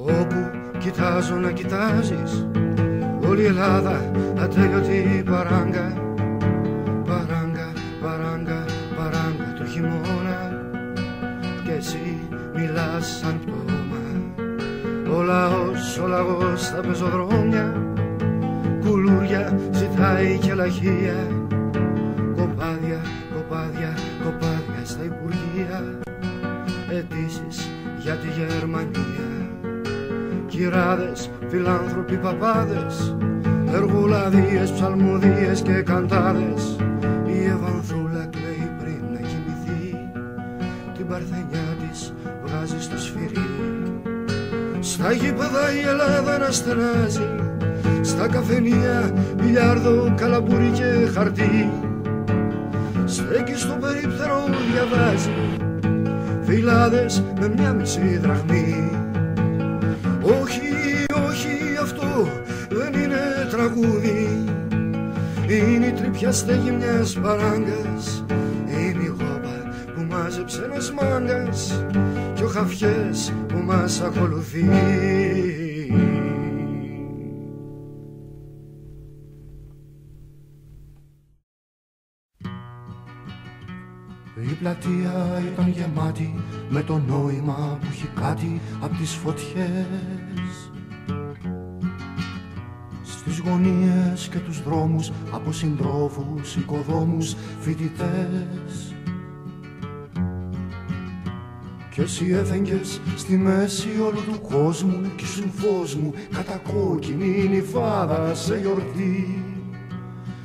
Όπου κοιτάζω να κοιτάζεις, όλη η Ελλάδα ατέλειωτη παράγκα. Παράγκα, παράγκα, παράγκα το χειμώνα, κι εσύ μιλάς σαν πτώμα. Ο λαός στα πεζοδρόμια, κουλούρια ζητάει και λαχεία. Κοπάδια, κοπάδια, κοπάδια στα υπουργεία, αιτήσεις για τη Γερμανία. Κυράδες, φιλάνθρωποι παπάδες, εργολαδίες, ψαλμοδίες και καντάδες. Η Ευανθούλα κλαίει πριν να κοιμηθεί, την παρθενιά της βγάζει στο σφυρί. Στα γήπεδα η Ελλάδα να στενάζει, στα καφενεία μπιλιάρδο, καλαμπούρι και χαρτί. Στέκει στο περίπτερο, διαβάζει φυλάδες με μια μισή δραχμή. Όχι, όχι, αυτό δεν είναι τραγούδι, είναι η τρυπιά στέγη μιας παράγκας. Είναι η γόπα που μάζεψε ένας μάγκας κι ο χαφιές που μας ακολουθεί. Η πλατεία ήταν γεμάτη με το νόημα που έχει κάτι απ' τις φωτιές. Στις γωνίες και τους δρόμους από συντρόφους, οικοδόμους, φοιτητές. Κι εσύ έφεγγες στη μέση όλου του κόσμου κι ήσουν φως μου κατακόκκινη νυφάδα σε γιορτή.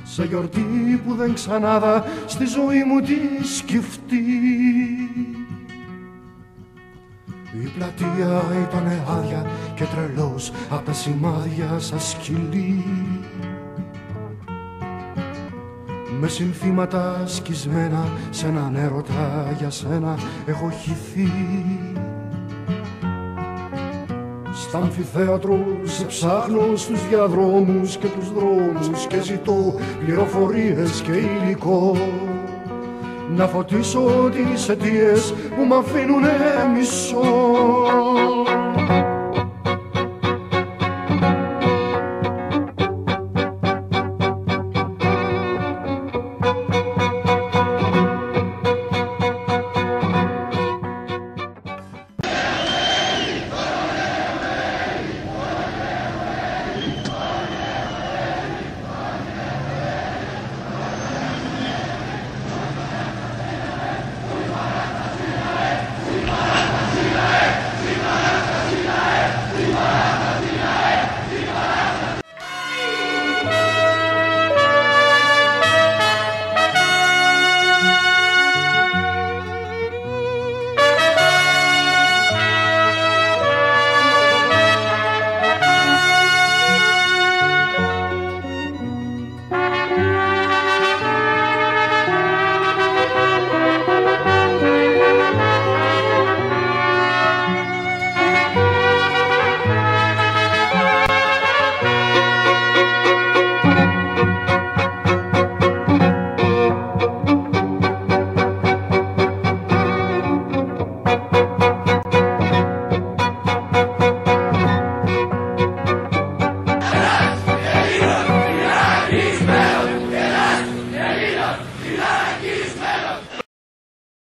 Σε γιορτή που δεν ξανάδα στη ζωή μου τη σκεφτεί. Η πλατεία ήτανε άδεια και τρελός απ' τα σημάδια σαν σκυλί. Με συνθήματα σκισμένα σε έναν έρωτα για σένα έχω χυθεί. Στα αμφιθέατρο σε ψάχνω στους διαδρόμους και τους δρόμους και ζητώ πληροφορίες και υλικό να φωτίσω τις αιτίες που μ' αφήνουνε μισό.